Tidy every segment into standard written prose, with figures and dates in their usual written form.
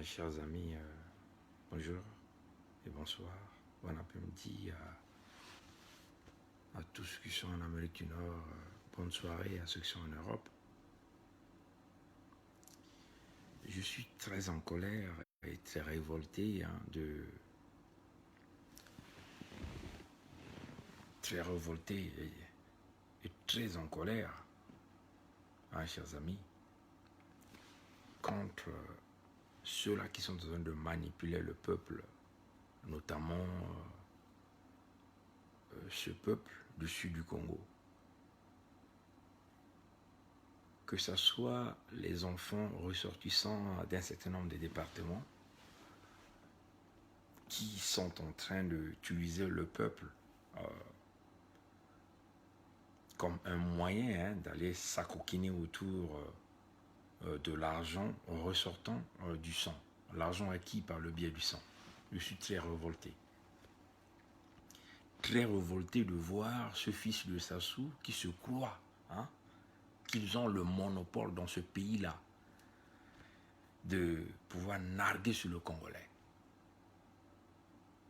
Chers amis, bonjour et bonsoir, bon après-midi à tous qui sont en Amérique du Nord, bonne soirée à ceux qui sont en Europe. Je suis très en colère et très révolté et très en colère, chers amis, contre ceux-là qui sont en train de manipuler le peuple, notamment ce peuple du sud du Congo. Que ce soit les enfants ressortissants d'un certain nombre de départements qui sont en train d'utiliser le peuple comme un moyen d'aller s'acoquiner autour de l'argent ressortant du sang, l'argent acquis par le biais du sang. Je suis très révolté de voir ce fils de Sassou qui se croit qu'ils ont le monopole dans ce pays-là de pouvoir narguer sur le Congolais.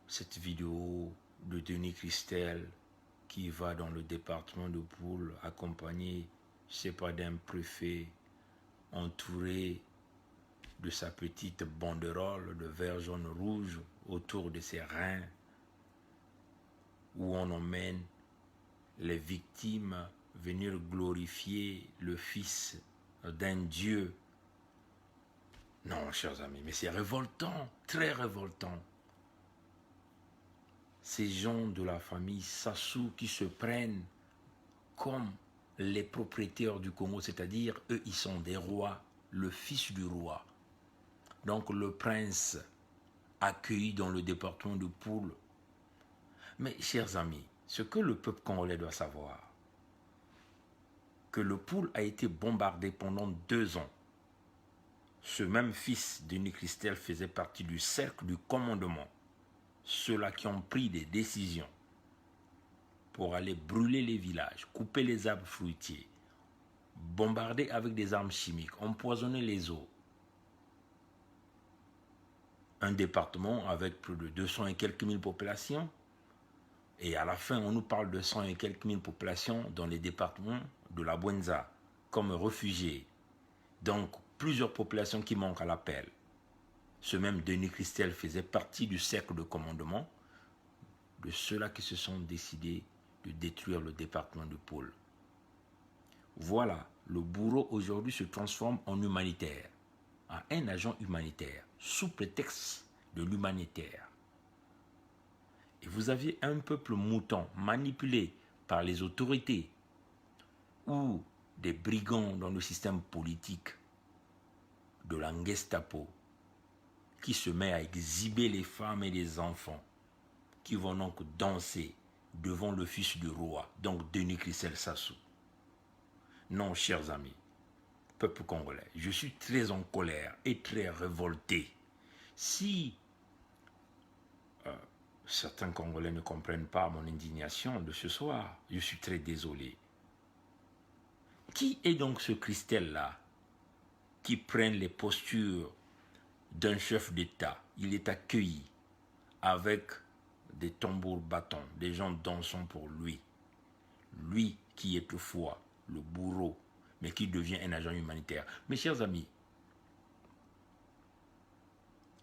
Cette vidéo de Denis Christel qui va dans le département de Poul accompagné, je ne sais pas, d'un préfet entouré de sa petite banderole de vert, jaune, rouge autour de ses reins, où on emmène les victimes venir glorifier le fils d'un Dieu. Non, chers amis, mais c'est révoltant, très révoltant. Ces gens de la famille Sassou qui se prennent comme les propriétaires du Congo, c'est-à-dire eux, ils sont des rois, le fils du roi. Donc le prince accueilli dans le département de Poul. Mais chers amis, ce que le peuple congolais doit savoir, que le Poul a été bombardé pendant 2 ans. Ce même fils de Denis Christel faisait partie du cercle du commandement. Ceux-là qui ont pris des décisions pour aller brûler les villages, couper les arbres fruitiers, bombarder avec des armes chimiques, empoisonner les eaux. Un département avec plus de 200 et quelques mille populations. Et à la fin, on nous parle de 100 et quelques mille populations dans les départements de la Bwenza, comme réfugiés. Donc, plusieurs populations qui manquent à l'appel. Ce même Denis Christel faisait partie du cercle de commandement de ceux-là qui se sont décidés de détruire le département de Poul. Voilà, le bourreau aujourd'hui se transforme en humanitaire, en un agent humanitaire, sous prétexte de l'humanitaire. Et vous aviez un peuple mouton manipulé par les autorités ou des brigands dans le système politique de la Gestapo qui se met à exhiber les femmes et les enfants qui vont donc danser devant le fils du roi, donc Denis Christel Sassou. Non, chers amis, peuple congolais, je suis très en colère et très révolté. Si certains Congolais ne comprennent pas mon indignation de ce soir, je suis très désolé. Qui est donc ce Christel-là qui prenne les postures d'un chef d'État? Il est accueilli avec des tambours bâtons, des gens dansant pour lui. Lui qui est toutefois le bourreau, mais qui devient un agent humanitaire. Mes chers amis,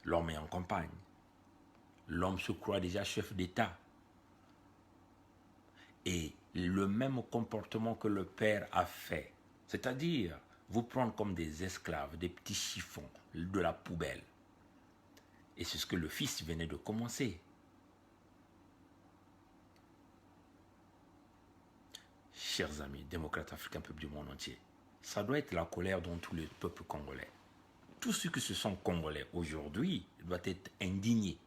l'homme est en campagne. L'homme se croit déjà chef d'État. Et le même comportement que le père a fait, c'est-à-dire vous prendre comme des esclaves, des petits chiffons de la poubelle. Et c'est ce que le fils venait de commencer. Chers amis, démocrates africains, peuple du monde entier, ça doit être la colère dans tous les peuples congolais. Tous ceux qui se sont congolais aujourd'hui doivent être indignés.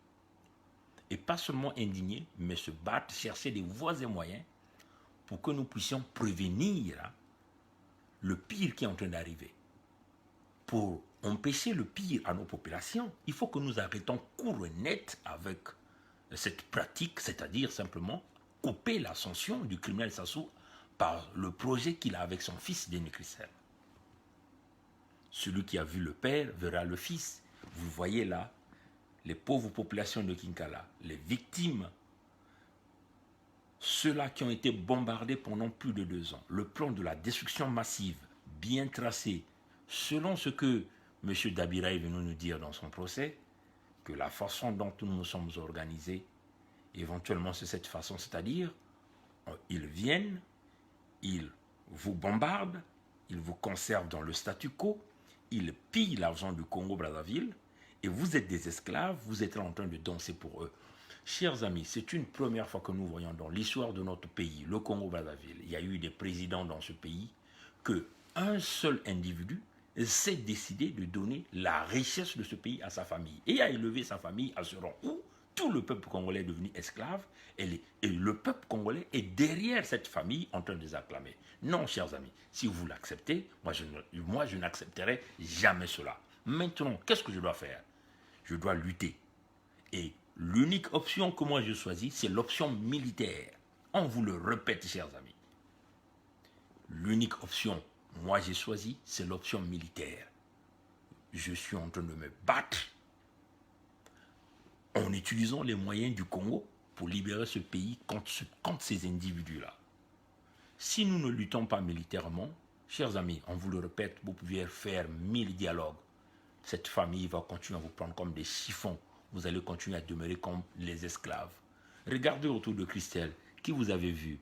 Et pas seulement indignés, mais se battre, chercher des voies et moyens pour que nous puissions prévenir le pire qui est en train d'arriver. Pour empêcher le pire à nos populations, il faut que nous arrêtons court et net avec cette pratique, c'est-à-dire simplement couper l'ascension du criminel Sassou par le projet qu'il a avec son fils Denis Christel. Celui qui a vu le père verra le fils, Vous voyez là, les pauvres populations de Kinkala, les victimes, ceux-là qui ont été bombardés pendant plus de 2 ans. Le plan de la destruction massive, bien tracé, selon ce que M. Dabira est venu nous dire dans son procès, que la façon dont nous nous sommes organisés, éventuellement c'est cette façon, c'est-à-dire, ils viennent, ils vous bombardent, ils vous conservent dans le statu quo, ils pillent l'argent du Congo-Brazzaville, et vous êtes des esclaves, vous êtes en train de danser pour eux. Chers amis, c'est une première fois que nous voyons dans l'histoire de notre pays, le Congo-Brazzaville, il y a eu des présidents dans ce pays, que un seul individu s'est décidé de donner la richesse de ce pays à sa famille et a élevé sa famille à ce rang où tout le peuple congolais est devenu esclave et le peuple congolais est derrière cette famille en train de les acclamer. Non, chers amis, si vous l'acceptez, moi je n'accepterai jamais cela. Maintenant, qu'est-ce que je dois faire? Je dois lutter. Et l'unique option que moi je choisis, c'est l'option militaire. On vous le répète, chers amis. L'unique option, moi j'ai choisi, c'est l'option militaire. Je suis en train de me battre en utilisant les moyens du Congo pour libérer ce pays contre ces individus-là. Si nous ne luttons pas militairement, chers amis, on vous le répète, vous pouvez faire 1000 dialogues. Cette famille va continuer à vous prendre comme des chiffons. Vous allez continuer à demeurer comme les esclaves. Regardez autour de Christelle, qui vous avez vu?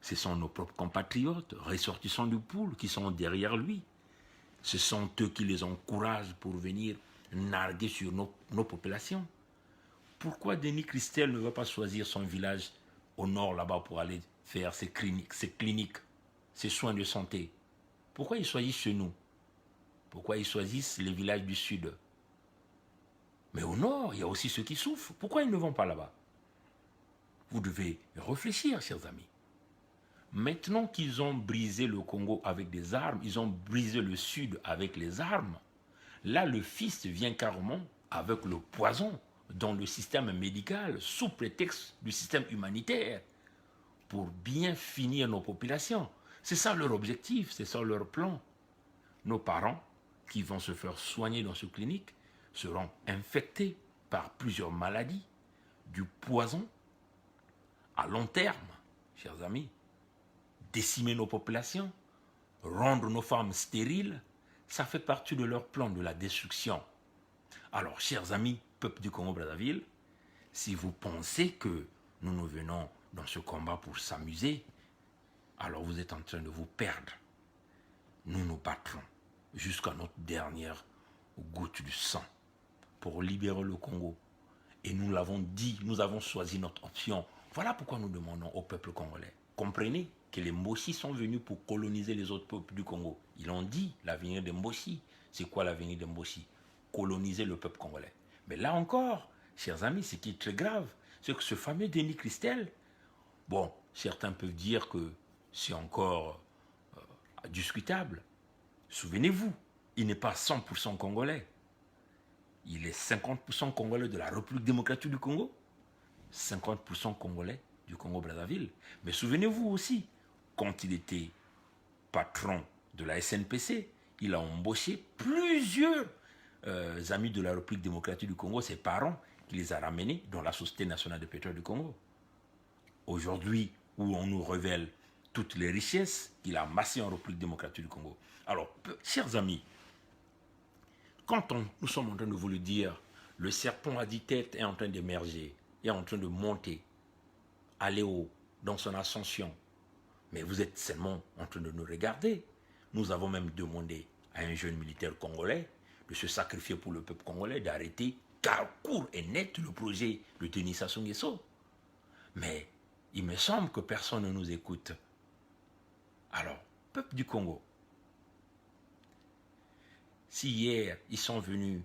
Ce sont nos propres compatriotes, ressortissants du pool, qui sont derrière lui. Ce sont eux qui les encouragent pour venir narguer sur nos populations. Pourquoi Denis Christelle ne va pas choisir son village au nord là-bas pour aller faire ses cliniques, ses soins de santé? Pourquoi ils choisissent chez nous? Pourquoi ils choisissent les villages du sud? Mais au nord, il y a aussi ceux qui souffrent. Pourquoi ils ne vont pas là-bas? Vous devez réfléchir, chers amis. Maintenant qu'ils ont brisé le Congo avec des armes, ils ont brisé le sud avec les armes, là le fils vient carrément avec le poison dans le système médical, sous prétexte du système humanitaire, pour bien finir nos populations. C'est ça leur objectif, c'est ça leur plan. Nos parents qui vont se faire soigner dans ces cliniques seront infectés par plusieurs maladies, du poison à long terme, chers amis. Décimer nos populations, rendre nos femmes stériles, ça fait partie de leur plan de la destruction. Alors, chers amis, peuple du Congo-Brazzaville, si vous pensez que nous venons dans ce combat pour s'amuser, alors vous êtes en train de vous perdre. Nous nous battrons jusqu'à notre dernière goutte de sang pour libérer le Congo. Et nous l'avons dit, nous avons choisi notre option. Voilà pourquoi nous demandons au peuple congolais. Comprenez que les Mboshi sont venus pour coloniser les autres peuples du Congo. Ils l'ont dit, l'avenir des Mboshi. C'est quoi l'avenir des Mboshi? Coloniser le peuple congolais. Mais là encore, chers amis, ce qui est très grave, c'est que ce fameux Denis Christelle, bon, certains peuvent dire que c'est encore discutable. Souvenez-vous, il n'est pas 100% congolais. Il est 50% congolais de la République démocratique du Congo, 50% congolais du Congo-Brazzaville. Mais souvenez-vous aussi, quand il était patron de la SNPC, il a embauché plusieurs amis de la République démocratique du Congo, ses parents, qui les a ramenés dans la Société nationale de pétrole du Congo. Aujourd'hui, où on nous révèle toutes les richesses qu'il a amassées en République démocratique du Congo. Alors, chers amis, quand nous sommes en train de vous le dire, le serpent à 10 têtes est en train d'émerger, est en train de monter, aller haut, dans son ascension. Mais vous êtes seulement en train de nous regarder. Nous avons même demandé à un jeune militaire congolais de se sacrifier pour le peuple congolais, d'arrêter car court et net le projet de Denis Sassou Nguesso. Mais il me semble que personne ne nous écoute. Alors, peuple du Congo, si hier ils sont venus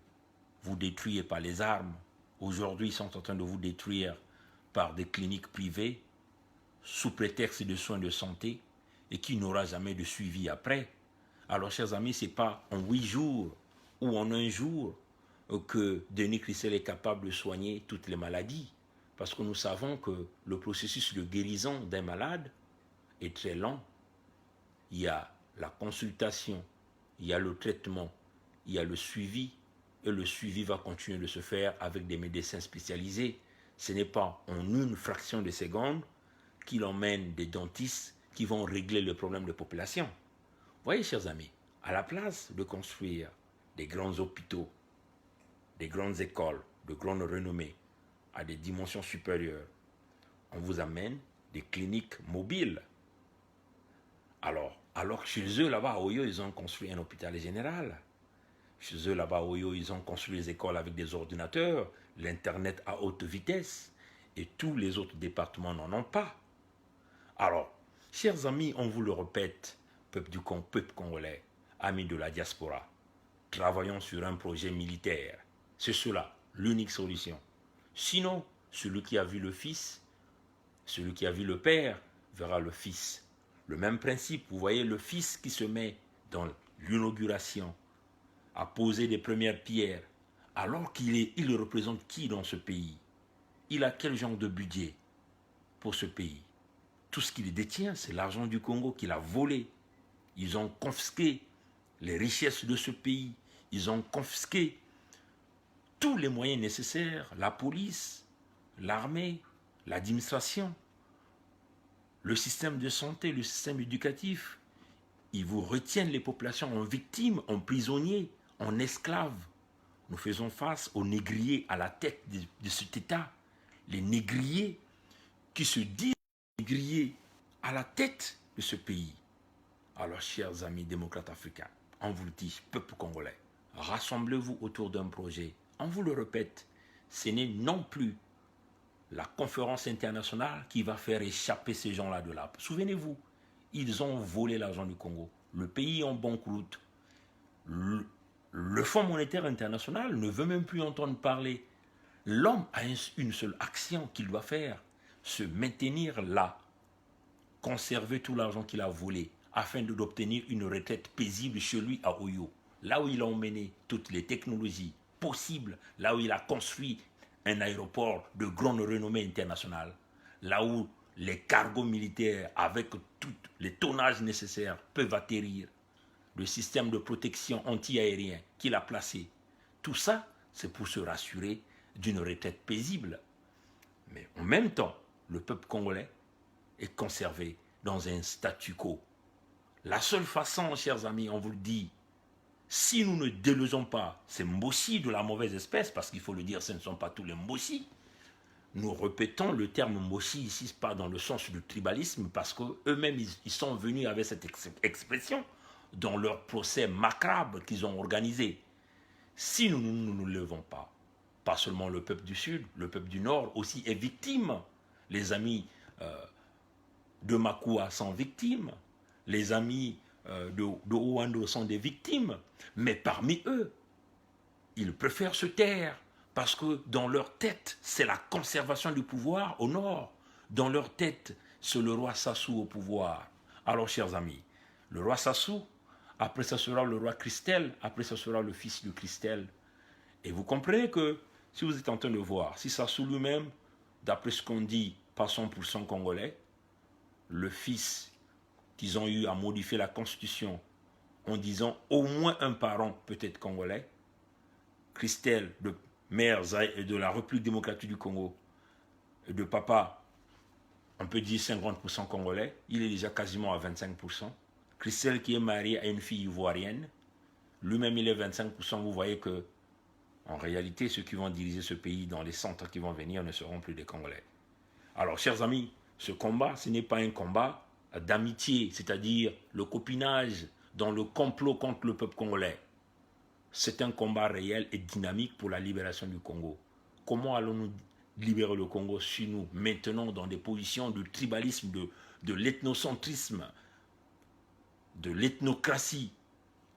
vous détruire par les armes, aujourd'hui ils sont en train de vous détruire par des cliniques privées, sous prétexte de soins de santé, et qui n'aura jamais de suivi après. Alors, chers amis, ce n'est pas en 8 jours ou en 1 jour que Denis Christelle est capable de soigner toutes les maladies. Parce que nous savons que le processus de guérison d'un malade est très lent. Il y a la consultation, il y a le traitement, il y a le suivi, et le suivi va continuer de se faire avec des médecins spécialisés. Ce n'est pas en une fraction de seconde qu'il emmène des dentistes qui vont régler le problème de population. Voyez, chers amis, à la place de construire des grands hôpitaux, des grandes écoles de grande renommée à des dimensions supérieures, on vous amène des cliniques mobiles. Alors chez eux, là-bas, à Oyo, ils ont construit un hôpital général. Chez eux, là-bas, à Oyo, ils ont construit des écoles avec des ordinateurs, l'Internet à haute vitesse, et tous les autres départements n'en ont pas. Alors, chers amis, on vous le répète, peuple congolais, amis de la diaspora, travaillons sur un projet militaire. C'est cela, l'unique solution. Sinon, celui qui a vu le fils, celui qui a vu le père, verra le fils. Le même principe, vous voyez le fils qui se met dans l'inauguration, à poser les premières pierres, alors il représente qui dans ce pays? Il a quel genre de budget pour ce pays? Tout ce qu'il détient, c'est l'argent du Congo qu'il a volé. Ils ont confisqué les richesses de ce pays. Ils ont confisqué tous les moyens nécessaires, la police, l'armée, l'administration, le système de santé, le système éducatif. Ils vous retiennent les populations en victimes, en prisonniers, en esclaves. Nous faisons face aux négriers à la tête de cet État. Les négriers qui se disent négriers à la tête de ce pays. Alors, chers amis démocrates africains, on vous le dit, peuple congolais, rassemblez-vous autour d'un projet. On vous le répète, ce n'est non plus la conférence internationale qui va faire échapper ces gens-là de là. Souvenez-vous, ils ont volé l'argent du Congo. Le pays est en banqueroute. Le Fonds monétaire international ne veut même plus entendre parler. L'homme a une seule action qu'il doit faire, se maintenir là, conserver tout l'argent qu'il a volé, afin d'obtenir une retraite paisible chez lui à Oyo, là où il a emmené toutes les technologies possibles, là où il a construit un aéroport de grande renommée internationale, là où les cargos militaires avec tous les tonnages nécessaires peuvent atterrir, le système de protection anti-aérien qu'il a placé. Tout ça, c'est pour se rassurer d'une retraite paisible. Mais en même temps, le peuple congolais est conservé dans un statu quo. La seule façon, chers amis, on vous le dit, si nous ne délogeons pas ces Mbossi de la mauvaise espèce, parce qu'il faut le dire, ce ne sont pas tous les Mbossi, nous répétons le terme Mbossi ici, pas dans le sens du tribalisme, parce qu'eux-mêmes, ils sont venus avec cette expression dans leur procès macabre qu'ils ont organisé. Si nous ne nous levons pas seulement le peuple du Sud, le peuple du Nord aussi est victime. Les amis de Makua sont victimes. Les amis de Ouando sont des victimes. Mais parmi eux, ils préfèrent se taire parce que dans leur tête, c'est la conservation du pouvoir au Nord. Dans leur tête, c'est le roi Sassou au pouvoir. Alors, chers amis, le roi Sassou, après ça sera le roi Christelle, après ça sera le fils de Christelle. Et vous comprenez que si vous êtes en train de voir, si Sassou lui-même, d'après ce qu'on dit, pas 100% congolais, le fils qu'ils ont eu à modifier la constitution en disant au moins un parent peut être congolais, Christelle, de mère de la République démocratique du Congo, de papa, on peut dire 50% congolais, il est déjà quasiment à 25%. Christelle qui est mariée à une fille ivoirienne, lui-même il est 25%, vous voyez que en réalité, ceux qui vont diriger ce pays dans les centres qui vont venir ne seront plus des Congolais. Alors, chers amis, ce combat, ce n'est pas un combat d'amitié, c'est-à-dire le copinage dans le complot contre le peuple congolais. C'est un combat réel et dynamique pour la libération du Congo. Comment allons-nous libérer le Congo si nous maintenons dans des positions de tribalisme, de l'ethnocentrisme, de l'ethnocratie?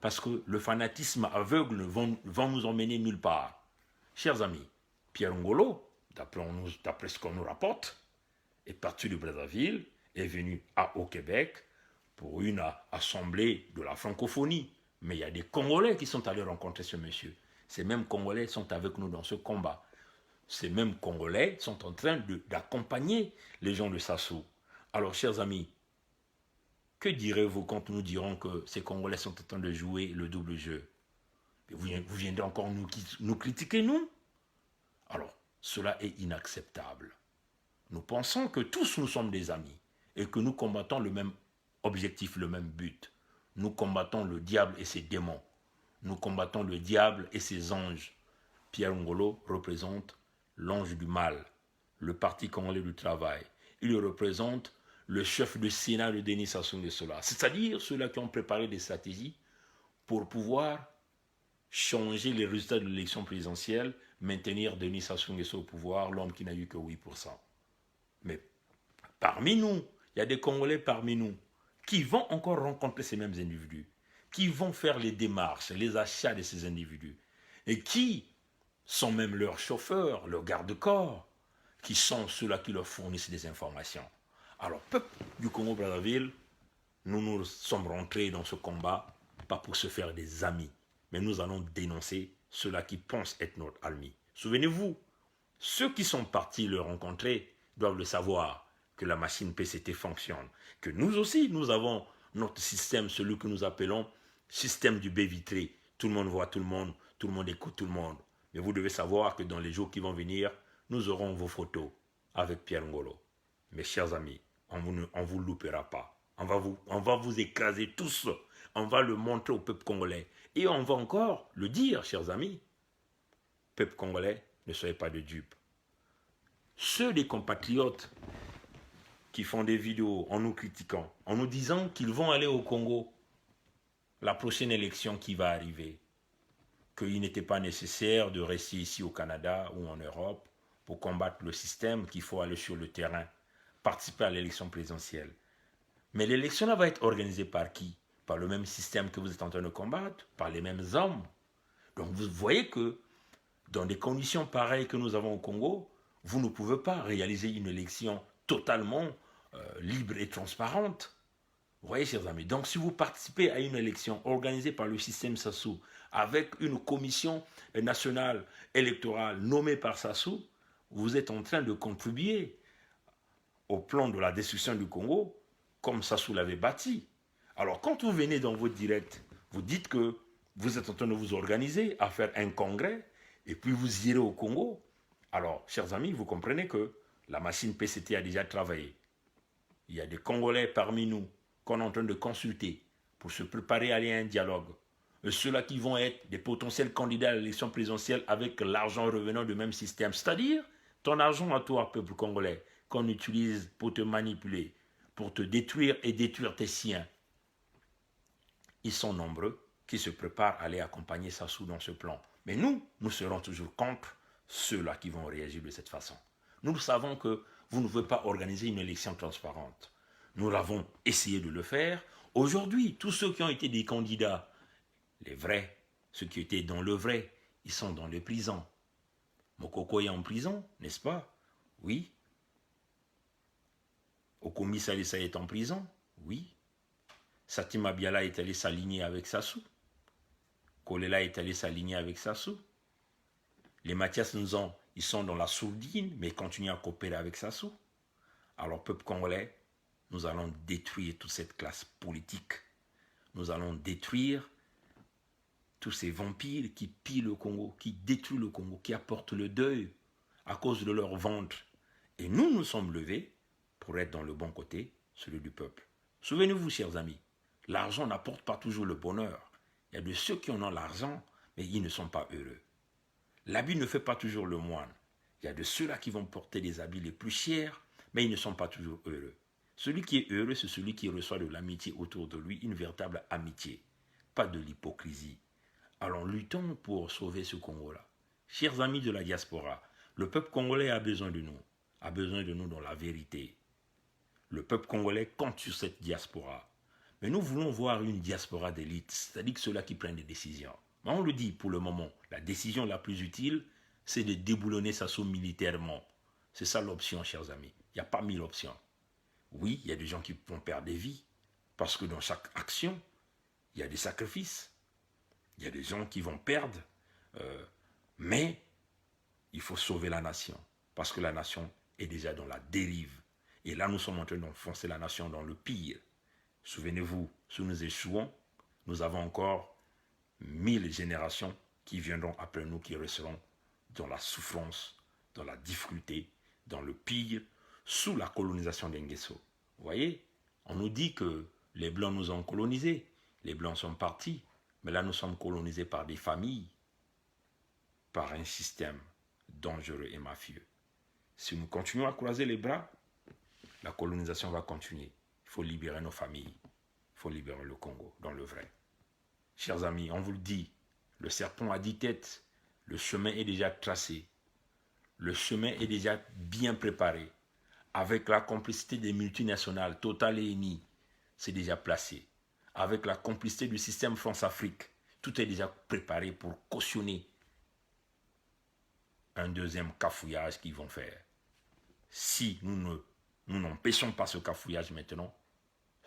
Parce que le fanatisme aveugle va nous emmener nulle part. Chers amis, Pierre Ngolo, d'après ce qu'on nous rapporte, est parti de Brazzaville, est venu au Québec pour une assemblée de la francophonie. Mais il y a des Congolais qui sont allés rencontrer ce monsieur. Ces mêmes Congolais sont avec nous dans ce combat. Ces mêmes Congolais sont en train d'accompagner les gens de Sassou. Alors, chers amis, que direz-vous quand nous dirons que ces Congolais sont en train de jouer le double jeu? Vous viendrez encore nous critiquer, nous? Alors, cela est inacceptable. Nous pensons que tous nous sommes des amis et que nous combattons le même objectif, le même but. Nous combattons le diable et ses démons. Nous combattons le diable et ses anges. Pierre Ngolo représente l'ange du mal, le Parti congolais du travail. Il représente le chef de Sénat de Denis Sassou Nguesso, c'est-à-dire ceux-là qui ont préparé des stratégies pour pouvoir changer les résultats de l'élection présidentielle, maintenir Denis Sassou Nguesso au pouvoir, l'homme qui n'a eu que 8%. Mais parmi nous, il y a des Congolais parmi nous qui vont encore rencontrer ces mêmes individus, qui vont faire les démarches, les achats de ces individus, et qui sont même leurs chauffeurs, leurs garde-corps, qui sont ceux-là qui leur fournissent des informations. Alors, peuple du Congo-Brazzaville, nous sommes rentrés dans ce combat, pas pour se faire des amis, mais nous allons dénoncer ceux-là qui pensent être notre ami. Souvenez-vous, ceux qui sont partis le rencontrer doivent le savoir, que la machine PCT fonctionne, que nous aussi, nous avons notre système, celui que nous appelons système du baie vitré. Tout le monde voit tout le monde écoute tout le monde. Mais vous devez savoir que dans les jours qui vont venir, nous aurons vos photos avec Pierre Ngolo. Mes chers amis, on ne vous loupera pas. On va vous écraser tous. On va le montrer au peuple congolais. Et on va encore le dire, chers amis. Peuple congolais, ne soyez pas de dupes. Ceux des compatriotes qui font des vidéos en nous critiquant, en nous disant qu'ils vont aller au Congo, la prochaine élection qui va arriver, qu'il n'était pas nécessaire de rester ici au Canada ou en Europe pour combattre le système, qu'il faut aller sur le terrain, participer à l'élection présidentielle. Mais l'élection là va être organisée par qui? Par le même système que vous êtes en train de combattre, par les mêmes hommes. Donc vous voyez que dans des conditions pareilles que nous avons au Congo, vous ne pouvez pas réaliser une élection totalement libre et transparente. Vous voyez, chers amis, donc si vous participez à une élection organisée par le système Sassou, avec une commission nationale électorale nommée par Sassou, vous êtes en train de contribuer au plan de la destruction du Congo, comme Sassou l'avait bâti. Alors, quand vous venez dans votre direct, vous dites que vous êtes en train de vous organiser à faire un congrès, et puis vous irez au Congo. Alors, chers amis, vous comprenez que la machine PCT a déjà travaillé. Il y a des Congolais parmi nous qu'on est en train de consulter pour se préparer à aller à un dialogue. Ceux-là qui vont être des potentiels candidats à l'élection présidentielle avec l'argent revenant du même système. C'est-à-dire, ton argent à toi, peuple congolais, qu'on utilise pour te manipuler, pour te détruire et détruire tes siens. Ils sont nombreux qui se préparent à aller accompagner Sassou dans ce plan. Mais nous serons toujours contre ceux-là qui vont réagir de cette façon. Nous savons que vous ne voulez pas organiser une élection transparente. Nous avons essayé de le faire. Aujourd'hui, tous ceux qui ont été des candidats, les vrais, ceux qui étaient dans le vrai, ils sont dans les prisons. Mokoko est en prison, n'est-ce pas? Oui. Okomi Salissa est en prison? Oui. Satima Biala est allé s'aligner avec Sassou. Kolela est allé s'aligner avec Sassou. Les Mathias Nzon, ils sont dans la sourdine, mais continuent à coopérer avec Sassou. Alors, peuple congolais, nous allons détruire toute cette classe politique. Nous allons détruire tous ces vampires qui pillent le Congo, qui détruisent le Congo, qui apportent le deuil à cause de leur ventre. Et nous nous sommes levés pour être dans le bon côté, celui du peuple. Souvenez-vous, chers amis, l'argent n'apporte pas toujours le bonheur. Il y a de ceux qui en ont l'argent, mais ils ne sont pas heureux. L'habit ne fait pas toujours le moine. Il y a de ceux-là qui vont porter les habits les plus chers, mais ils ne sont pas toujours heureux. Celui qui est heureux, c'est celui qui reçoit de l'amitié autour de lui, une véritable amitié, pas de l'hypocrisie. Alors luttons pour sauver ce Congo-là. Chers amis de la diaspora, le peuple congolais a besoin de nous dans la vérité. Le peuple congolais compte sur cette diaspora. Mais nous voulons voir une diaspora d'élite, c'est-à-dire ceux-là qui prennent des décisions. Mais on le dit pour le moment, la décision la plus utile, c'est de déboulonner Sassou militairement. C'est ça l'option, chers amis. Il n'y a pas mille options. Oui, il y a des gens qui vont perdre des vies, parce que dans chaque action, il y a des sacrifices. Il y a des gens qui vont perdre, mais il faut sauver la nation, parce que la nation est déjà dans la dérive. Et là, nous sommes en train d'enfoncer la nation dans le pire. Souvenez-vous, si nous échouons, nous avons encore 1000 générations qui viendront après nous, qui resteront dans la souffrance, dans la difficulté, dans le pire, sous la colonisation d'Enguesso. Vous voyez, on nous dit que les Blancs nous ont colonisés, les Blancs sont partis, mais là nous sommes colonisés par des familles, par un système dangereux et mafieux. Si nous continuons à croiser les bras, la colonisation va continuer. Il faut libérer nos familles, il faut libérer le Congo, dans le vrai. Chers amis, on vous le dit, le serpent a 10 têtes, le chemin est déjà tracé, le chemin est déjà bien préparé. Avec la complicité des multinationales, Total et Eni, c'est déjà placé. Avec la complicité du système France-Afrique, tout est déjà préparé pour cautionner un deuxième cafouillage qu'ils vont faire. Si nous n'empêchons pas ce cafouillage maintenant,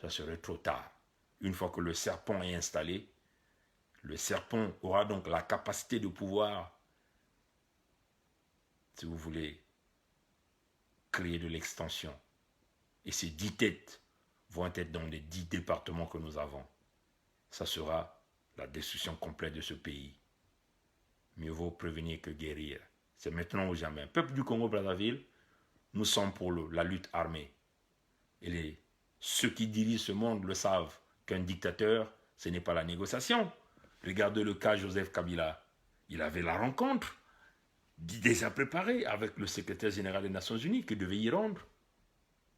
ça serait trop tard. Une fois que le serpent est installé, le serpent aura donc la capacité de pouvoir, si vous voulez, créer de l'extension. Et ces 10 têtes vont être dans les 10 départements que nous avons. Ça sera la destruction complète de ce pays. Mieux vaut prévenir que guérir. C'est maintenant ou jamais. Peuple du Congo-Brazzaville, nous sommes pour la lutte armée. Et ceux qui dirigent ce monde le savent qu'un dictateur, ce n'est pas la négociation. Regardez le cas Joseph Kabila. Il avait la rencontre déjà préparée avec le secrétaire général des Nations Unies qui devait y rendre.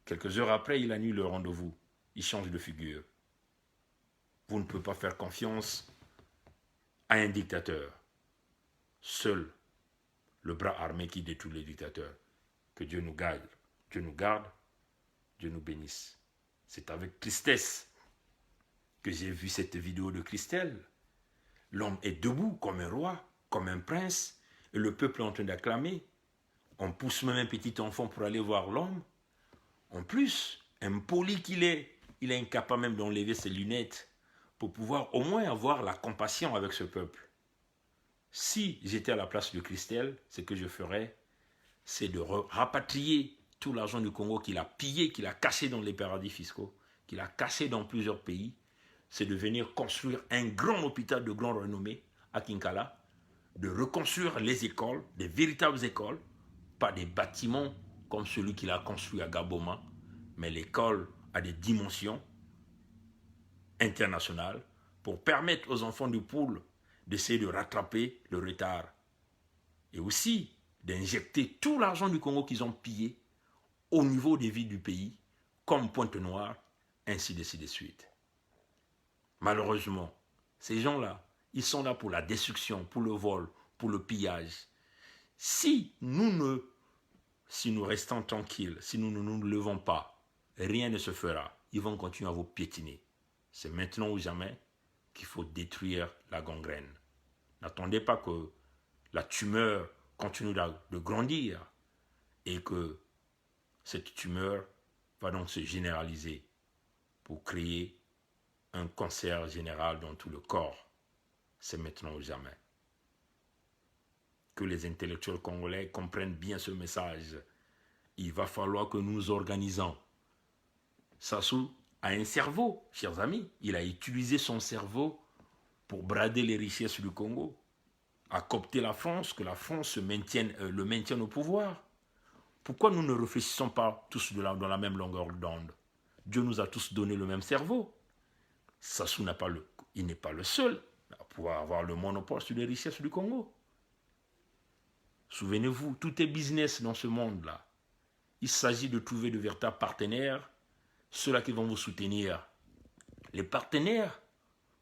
Quelques heures après, il annule le rendez-vous. Il change de figure. Vous ne pouvez pas faire confiance à un dictateur. Seul le bras armé qui détruit les dictateurs. Que Dieu nous garde. Dieu nous garde. Dieu nous bénisse. C'est avec tristesse que j'ai vu cette vidéo de Christelle. L'homme est debout comme un roi, comme un prince, et le peuple est en train d'acclamer. On pousse même un petit enfant pour aller voir l'homme. En plus, impoli qu'il est, il est incapable même d'enlever ses lunettes pour pouvoir au moins avoir la compassion avec ce peuple. Si j'étais à la place de Christelle, ce que je ferais, c'est de rapatrier tout l'argent du Congo qu'il a pillé, qu'il a caché dans les paradis fiscaux, qu'il a caché dans plusieurs pays, c'est de venir construire un grand hôpital de grande renommée à Kinkala, de reconstruire les écoles, des véritables écoles, pas des bâtiments comme celui qu'il a construit à Gaboma, mais l'école a des dimensions internationales pour permettre aux enfants du Poule d'essayer de rattraper le retard et aussi d'injecter tout l'argent du Congo qu'ils ont pillé au niveau des villes du pays, comme Pointe-Noire, ainsi de suite. Malheureusement, ces gens-là, ils sont là pour la destruction, pour le vol, pour le pillage. Si nous restons tranquilles, si nous ne nous levons pas, rien ne se fera. Ils vont continuer à vous piétiner. C'est maintenant ou jamais qu'il faut détruire la gangrène. N'attendez pas que la tumeur continue de grandir et que cette tumeur va donc se généraliser pour créer un cancer général dans tout le corps. C'est maintenant ou jamais. Que les intellectuels congolais comprennent bien ce message. Il va falloir que nous nous organisons. Sassou a un cerveau, chers amis. Il a utilisé son cerveau pour brader les richesses du Congo, a coopté la France, que la France le maintienne au pouvoir. Pourquoi nous ne réfléchissons pas tous dans la même longueur d'onde? Dieu nous a tous donné le même cerveau. Sassou il n'est pas le seul à pouvoir avoir le monopole sur les richesses du Congo. Souvenez-vous, tout est business dans ce monde-là. Il s'agit de trouver de véritables partenaires, ceux-là qui vont vous soutenir. Les partenaires,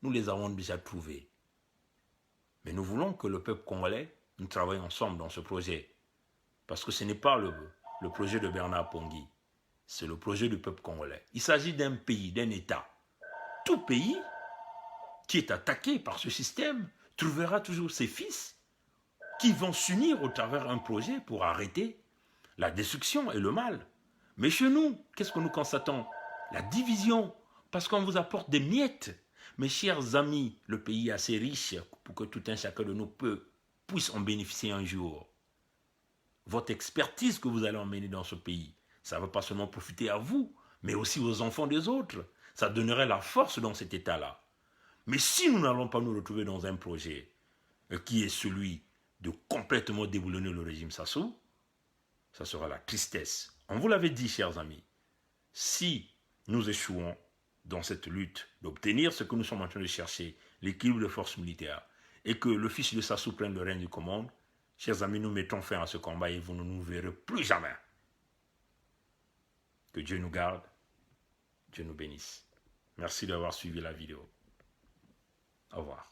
nous les avons déjà trouvés. Mais nous voulons que le peuple congolais, nous travaillions ensemble dans ce projet. Parce que ce n'est pas le projet de Bernard Pongui. C'est le projet du peuple congolais. Il s'agit d'un pays, d'un État. Tout pays qui est attaqué par ce système trouvera toujours ses fils qui vont s'unir au travers d'un projet pour arrêter la destruction et le mal. Mais chez nous, qu'est-ce que nous constatons? La division, parce qu'on vous apporte des miettes. Mes chers amis, le pays est assez riche pour que tout un chacun de nous puisse en bénéficier un jour. Votre expertise que vous allez emmener dans ce pays, ça ne va pas seulement profiter à vous, mais aussi aux enfants des autres. Ça donnerait la force dans cet état-là. Mais si nous n'allons pas nous retrouver dans un projet qui est celui de complètement déboulonner le régime Sassou, ça sera la tristesse. On vous l'avait dit, chers amis, si nous échouons dans cette lutte d'obtenir ce que nous sommes en train de chercher, l'équilibre de forces militaires, et que le fils de Sassou prenne le règne du commande, chers amis, nous mettons fin à ce combat et vous ne nous verrez plus jamais. Que Dieu nous garde, Dieu nous bénisse. Merci d'avoir suivi la vidéo. Au revoir.